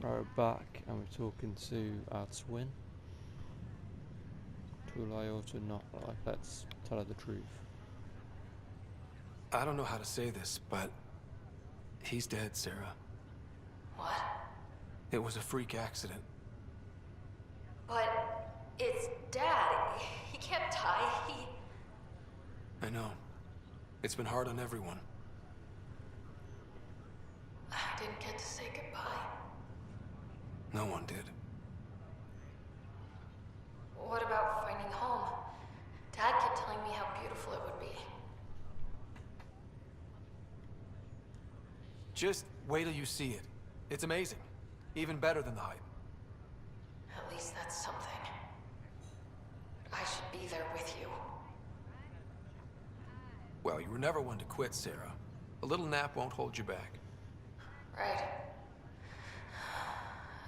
Right, we're back and we're talking to our twin. To lie or to not lie, let's tell her the truth. I don't know how to say this, but he's dead, Sarah. What? It was a freak accident. But it's Dad. He can't die. I know. It's been hard on everyone. I didn't get to say goodbye. No one did. What about finding home? Dad kept telling me how beautiful it would be. Just wait till you see it. It's amazing. Even better than the hype. At least that's something. I should be there with you. Well, you were never one to quit, Sarah. A little nap won't hold you back. Right.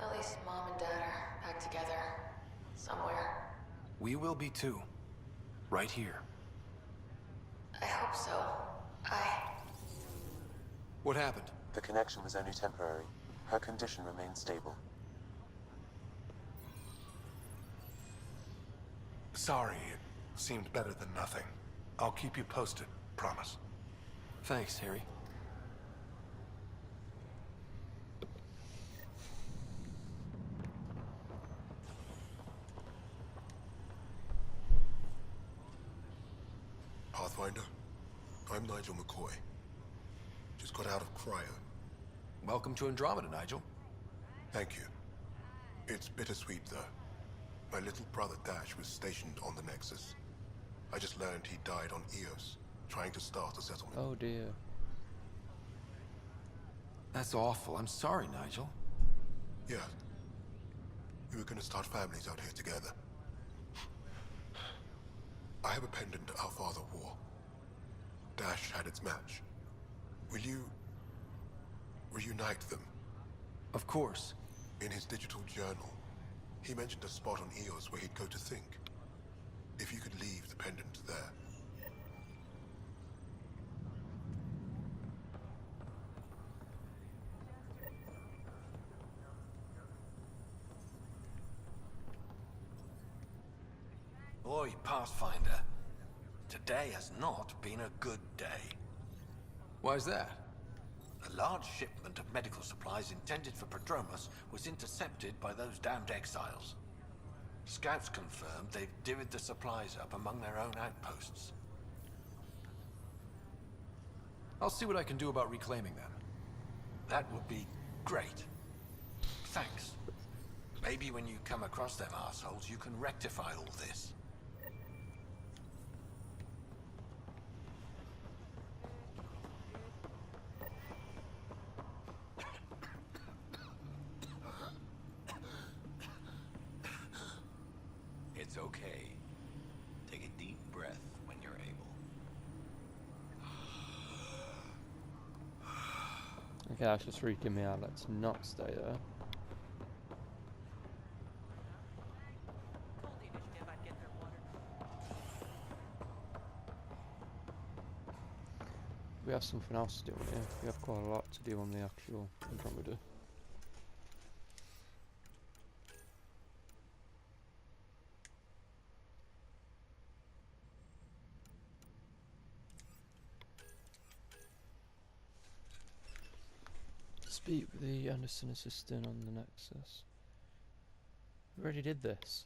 At least Mom and Dad are back together. Somewhere. We will be too. Right here. I hope so. What happened? The connection was only temporary. Her condition remains stable. Sorry, it seemed better than nothing. I'll keep you posted, promise. Thanks, Harry. Pathfinder, I'm Nigel McCoy. Just got out of cryo. Welcome to Andromeda, Nigel. Thank you. It's bittersweet, though. My little brother Dash was stationed on the Nexus. I just learned he died on Eos, trying to start a settlement. Oh dear. That's awful. I'm sorry, Nigel. Yeah. We were gonna start families out here together. I have a pendant our father wore. Dash had its match. Will you reunite them? Of course. In his digital journal, he mentioned a spot on Eos where he'd go to think. If you could leave the pendant there. Boy, Pathfinder, today has not been a good day. Why's that? A large shipment of medical supplies intended for Prodromus was intercepted by those damned exiles. Scouts confirmed they've divvied the supplies up among their own outposts. I'll see what I can do about reclaiming them. That would be great. Thanks. Maybe when you come across them assholes, you can rectify all this. It's okay. Take a deep breath when you're able. Okay, that's just freaking me out. Let's not stay there. We have something else to do on here. We have quite a lot to do on the actual Andromeda. Speak with the Anderson assistant on the Nexus. We already did this.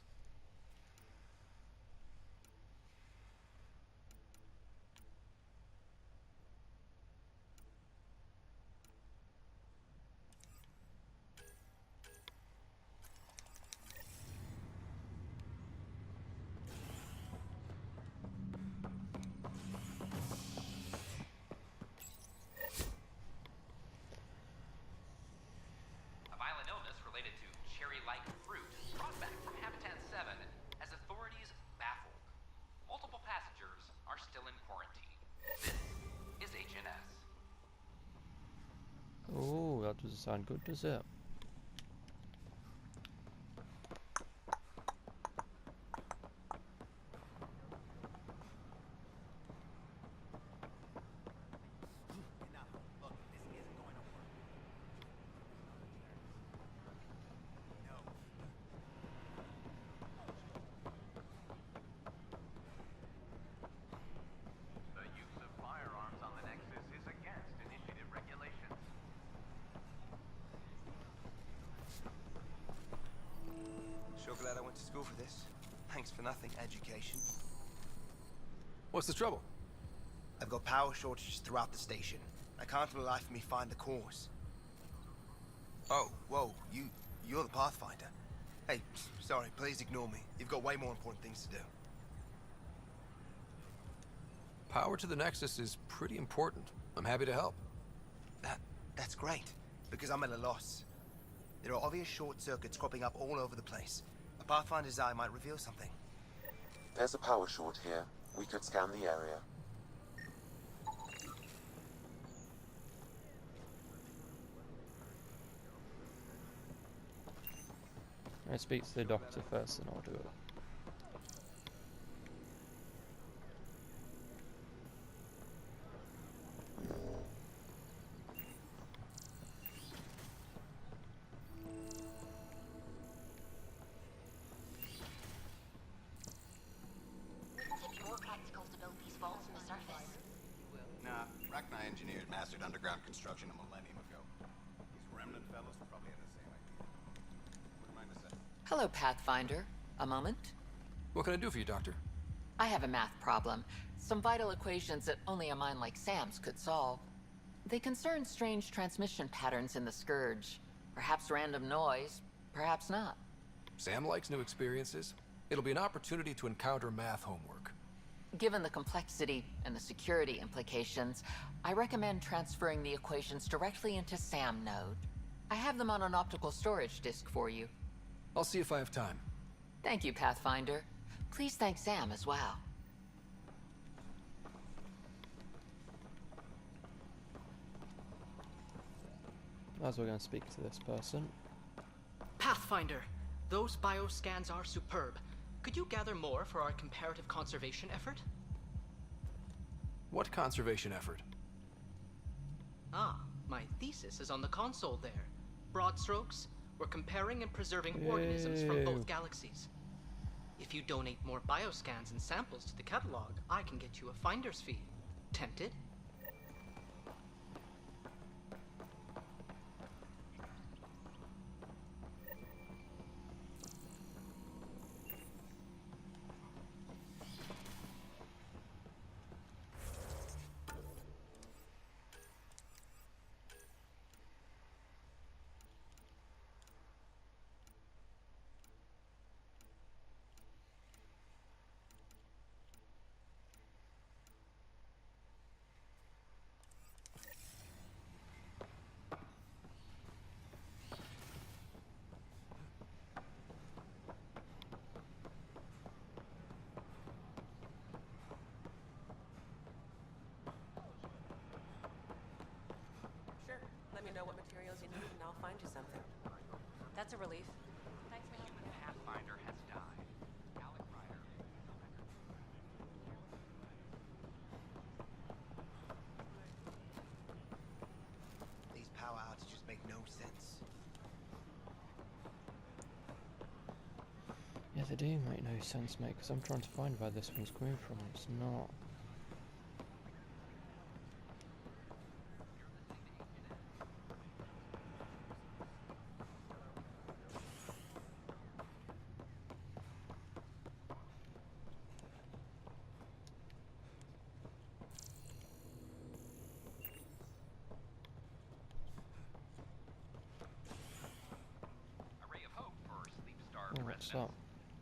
Oh, that doesn't sound good, does it? school for this. Thanks for nothing, education. What's the trouble? I've got power shortages throughout the station. I can't for the life of me find the cause. Oh, whoa, you're the Pathfinder. Hey, sorry, please ignore me. You've got way more important things to do. Power to the Nexus is pretty important. I'm happy to help. That's great, because I'm at a loss. There are obvious short circuits cropping up all over the place. A Pathfinder's eye might reveal something. There's a power short here. We could scan the area. I speak to the doctor first, and I'll do it. Nah, Rachni engineers mastered underground construction a millennium ago. These remnant fellows probably had the same idea. What am I to say? Hello, Pathfinder. A moment? What can I do for you, Doctor? I have a math problem. Some vital equations that only a mind like Sam's could solve. They concern strange transmission patterns in the Scourge. Perhaps random noise, perhaps not. Sam likes new experiences. It'll be an opportunity to encounter math homework. Given the complexity and the security implications, I recommend transferring the equations directly into SAM node. I have them on an optical storage disk for you. I'll see if I have time. Thank you, Pathfinder. Please thank Sam as well. As we're going to speak to this person. Pathfinder, those bioscans are superb. Could you gather more for our comparative conservation effort? What conservation effort? Ah, my thesis is on the console there. Broad strokes, we're comparing and preserving organisms from both galaxies. If you donate more bioscans and samples to the catalog, I can get you a finder's fee. Tempted? Sure. Let me know what materials you need and I'll find you something. That's a relief. Thanks for helping. Pathfinder has died. Alec Ryder. These power outages make no sense. Yeah, they do make no sense, mate, because I'm trying to find where this one's coming from. It's not. A ray of hope for sleep-starved Oh, what's residents. up?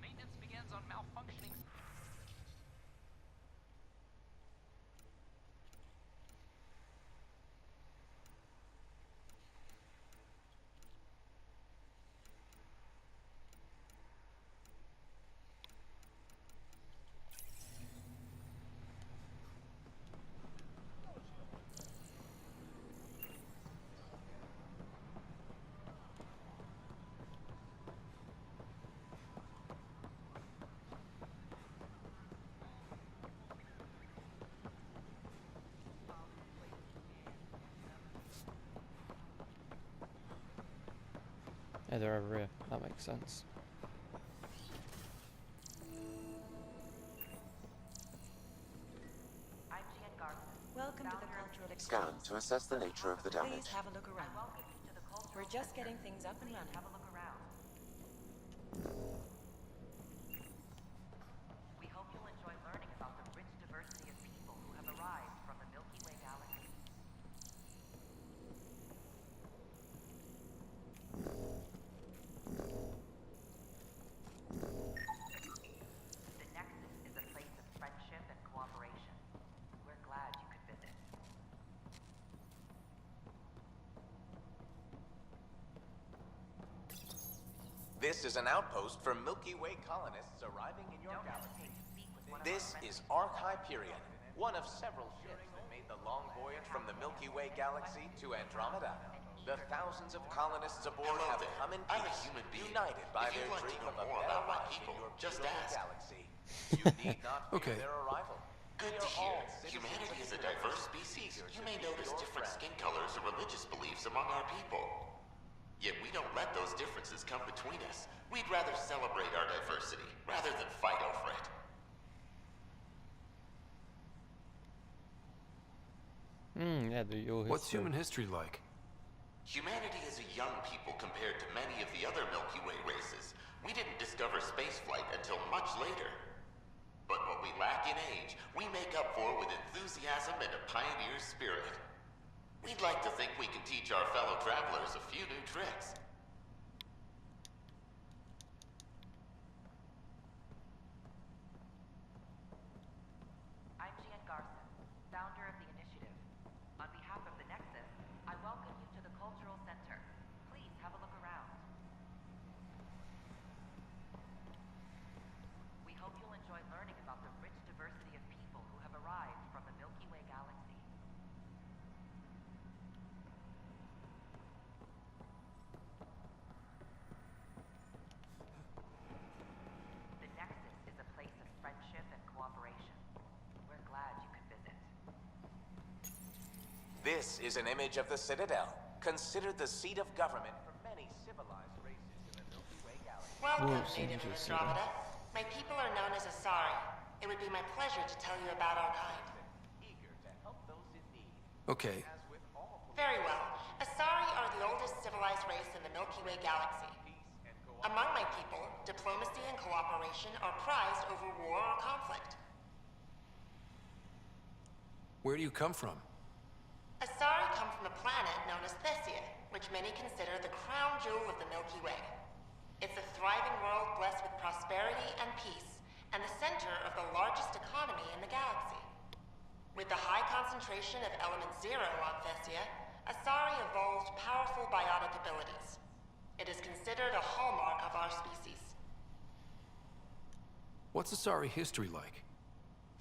Maintenance begins on malfunctioning. Yeah, they're over here. That makes sense. Welcome to the cultural Scan experience. to assess the nature of the Please damage. have a look around. We're just getting things up and running. This is an outpost for Milky Way colonists arriving in your galaxy. This is Ark Hyperion, one of several ships that made the long voyage from the Milky Way galaxy to Andromeda. The thousands of colonists aboard have come in peace, united by their dream of a better life in your beautiful galaxy. You need not fear their arrival. Good to hear. Humanity is a diverse species. You may notice different skin colors or religious beliefs among our people. Yet we don't let those differences come between us. We'd rather celebrate our diversity, rather than fight over it. Yeah, your history. What's human history like? Humanity is a young people compared to many of the other Milky Way races. We didn't discover spaceflight until much later. But what we lack in age, we make up for with enthusiasm and a pioneer's spirit. We'd like to think we can teach our fellow travelers a few new tricks. I'm Gian Garson, founder of the initiative. On behalf of the Nexus, I welcome you to the Cultural Center. Please have a look around. We hope you'll enjoy learning about the rich diversity of people who have arrived from the Milky Way galaxy. The Nexus is a place of friendship and cooperation. We're glad you could visit. This is an image of the Citadel, considered the seat of government for many civilized races in the Milky Way galaxy. Welcome, native of Andromeda. My people are known as Asari. It would be my pleasure to tell you about our kind. Okay. Very well. Asari are the oldest civilized race in the Milky Way galaxy. Among my people, diplomacy and cooperation are prized over war or conflict. Where do you come from? Asari come from a planet known as Thessia, which many consider the crown jewel of the Milky Way. It's a thriving world blessed with prosperity and peace, and the center of the largest economy in the galaxy. With the high concentration of element zero on Thessia, Asari evolved powerful biotic abilities. It is considered a hallmark of our species. What's Asari history like?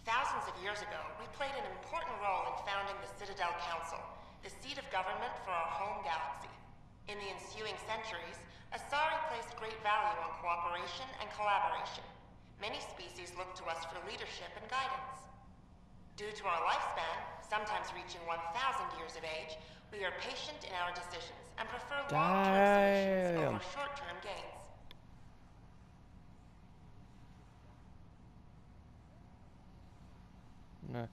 Thousands of years ago, we played an important role in founding the Citadel Council, the seat of government for our home galaxy. In the ensuing centuries, Asari placed great value on cooperation and collaboration. Many species look to us for leadership and guidance. Due to our lifespan, sometimes reaching 1,000 years of age, we are patient in our decisions and prefer long-term solutions over short-term gains. No.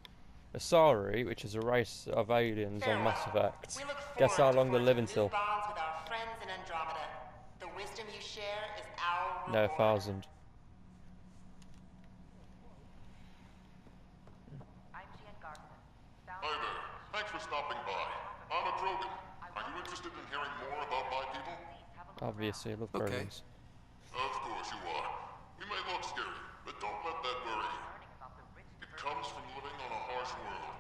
Asari, which is a race of aliens on Mass Effect. Guess how long they live until? Bonds with our friends in Andromeda. The wisdom you share is our No, reward. 1,000. Hi there. Thanks for stopping by. I'm a Krogan. Are you interested in hearing more about my people? Obviously, I love programs. Of course you are. We may look scary, but don't let that worry you. It comes from living on a harsh world.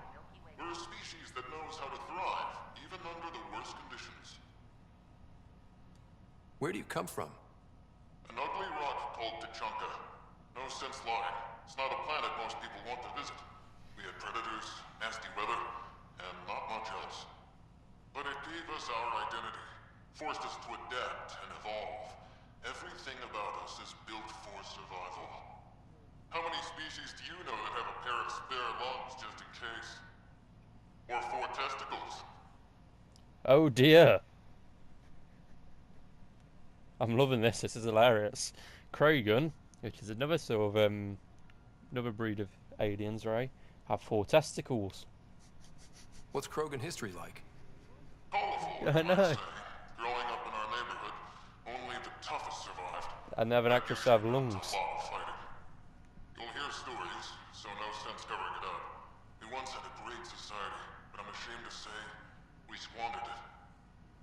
We're a species that knows how to thrive, even under the worst conditions. Where do you come from? An ugly rock called Tachanka. No sense lying. It's not a planet most people want to visit. We had predators, nasty weather, and not much else. But it gave us our identity, forced us to adapt and evolve. Everything about us is built for survival. How many species do you know that have a pair of spare lungs just in case? Or 4 testicles? Oh dear. I'm loving this. This is hilarious. Krogan, which is another sort of another breed of aliens, right? Have 4 testicles. What's Krogan history like? Colorful, I know. Growing up in our neighborhood, only the toughest survived. And they have an actress to have lungs. A lot of fighting. You'll hear stories, so no sense covering it up. We once had a great society, but I'm ashamed to say we squandered it.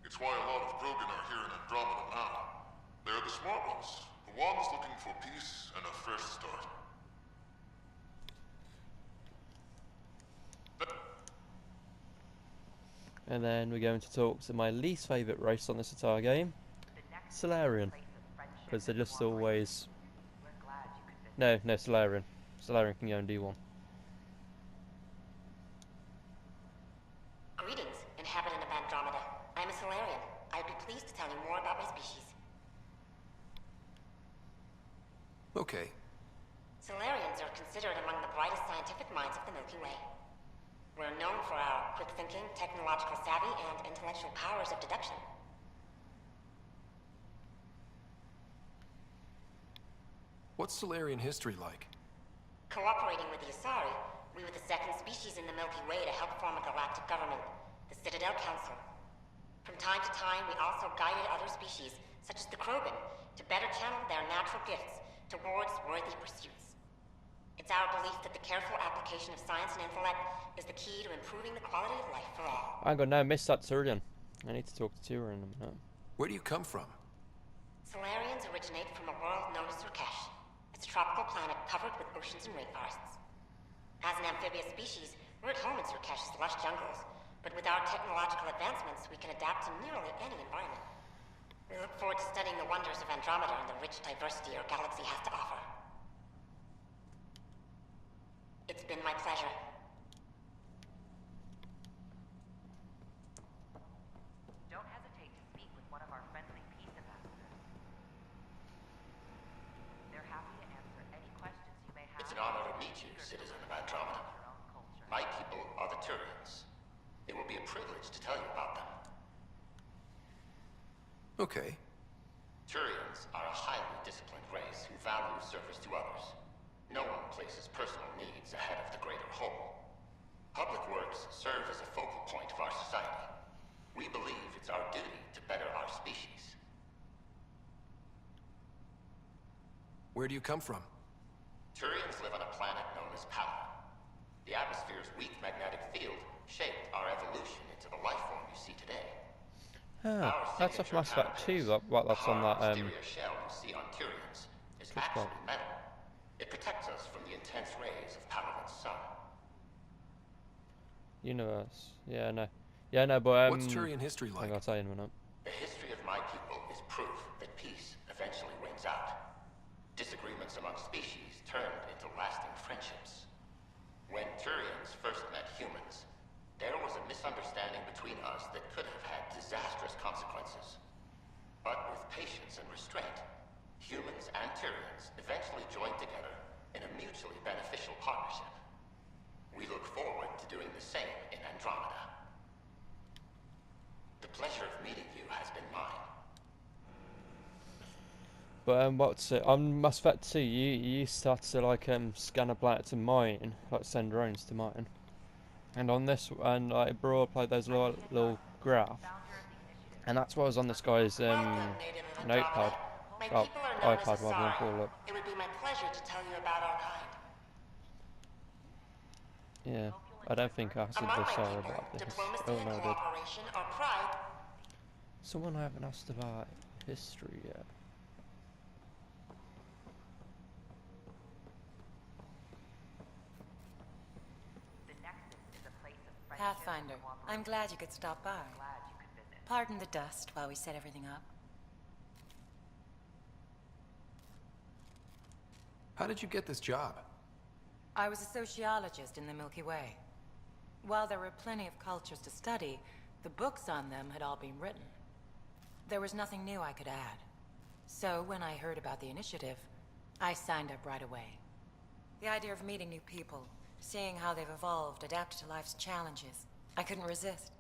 It's why a lot of Krogan are here in Andromeda now. They're the smart ones, the ones looking for peace and a fresh start. And then we're going to talk to my least favourite race on this entire game, Solarian. because they're just always... No, Solarian. Solarian can go and do one. Greetings, inhabitant of Andromeda. I'm a Solarian. I'd be pleased to tell you more about my species. Okay. Solarians are considered among the brightest scientific minds of the Milky Way. We're known for our quick thinking, technological savvy, and intellectual powers of deduction. What's Solarian history like? Cooperating with the Asari, we were the second species in the Milky Way to help form a galactic government, the Citadel Council. From time to time, we also guided other species, such as the Krogan, to better channel their natural gifts towards worthy pursuits. It's our belief that the careful application of science and intellect is the key to improving the quality of life for all. Hang on, now I missed that Turian. I need to talk to Turian in a minute. Where do you come from? Solarians originate from a world known as Surkesh. It's a tropical planet covered with oceans and rainforests. As an amphibious species, we're at home in Surkesh's lush jungles, but with our technological advancements, we can adapt to nearly any environment. We look forward to studying the wonders of Andromeda and the rich diversity our galaxy has to offer. It's been my pleasure. Don't hesitate to speak with one of our friendly peace ambassadors. They're happy to answer any questions you may have. It's an honor to meet you, citizen of Andromeda. My people are the Turians. It will be a privilege to tell you about them. Okay. Turians are a highly disciplined race who value service to others. No one places personal needs ahead of the greater whole. Public works serve as a focal point of our society. We believe it's our duty to better our species. Where do you come from? Turians live on a planet known as Pala. The atmosphere's weak magnetic field shaped our evolution into the life form you see today. Ah, that's off Mass Effect 2, that's on that, exterior shell you see on Turians is actually metal. It protects us from the intense rays of Palaven's sun. Universe. Yeah, no. Yeah, no, but What's Turian history like? I'll tell you in a minute. The history of my people is proof that peace eventually wins out. Disagreements among species turned into lasting friendships. When Turians first met humans, there was a misunderstanding between us that could have had disastrous consequences. But with patience and restraint, humans and Turians eventually joined together in a mutually beneficial partnership. We look forward to doing the same in Andromeda. The pleasure of meeting you has been mine. But what's it? On Mass Effect 2, you start to like scan a planet to mine, like send drones to mine. And on this, and like it brought up like those little graph, and that's what was on this guy's notepad, oh, iPad, whatever you want to call it. It would be my pleasure to tell you about our kind. Yeah, I don't think I said this sorry about this. Oh no, I did. Someone I haven't asked about history yet. Pathfinder, I'm glad you could stop by. Pardon the dust while we set everything up. How did you get this job? I was a sociologist in the Milky Way. While there were plenty of cultures to study, the books on them had all been written. There was nothing new I could add. So when I heard about the initiative, I signed up right away. The idea of meeting new people, seeing how they've evolved, adapted to life's challenges, I couldn't resist.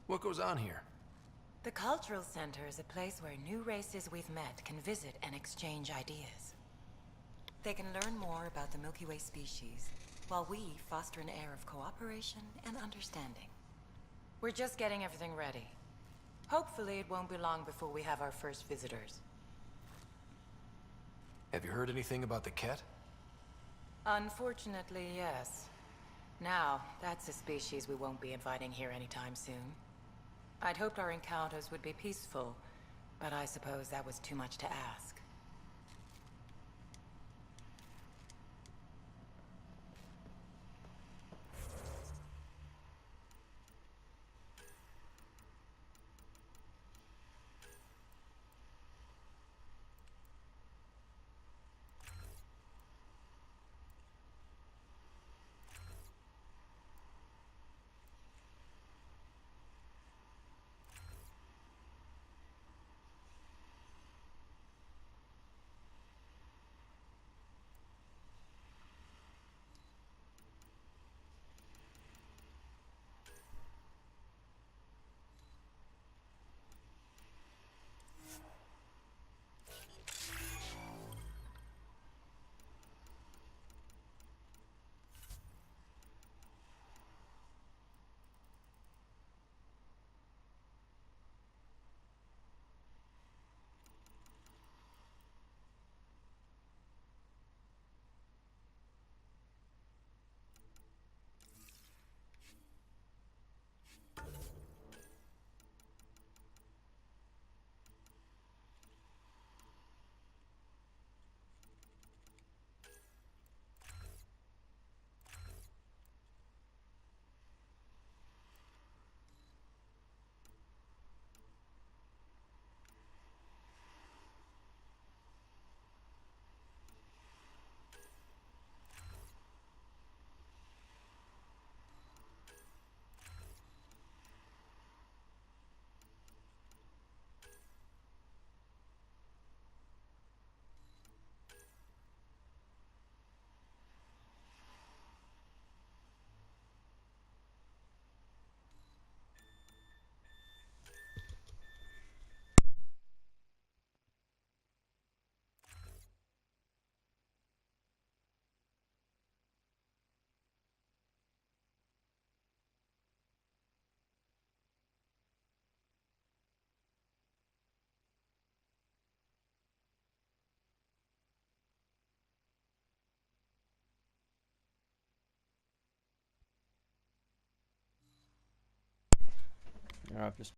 What goes on here? The Cultural Center is a place where new races we've met can visit and exchange ideas. They can learn more about the Milky Way species, while we foster an air of cooperation and understanding. We're just getting everything ready. Hopefully it won't be long before we have our first visitors. Have you heard anything about the Ket? Unfortunately, yes. Now, that's a species we won't be inviting here anytime soon. I'd hoped our encounters would be peaceful, but I suppose that was too much to ask. I've just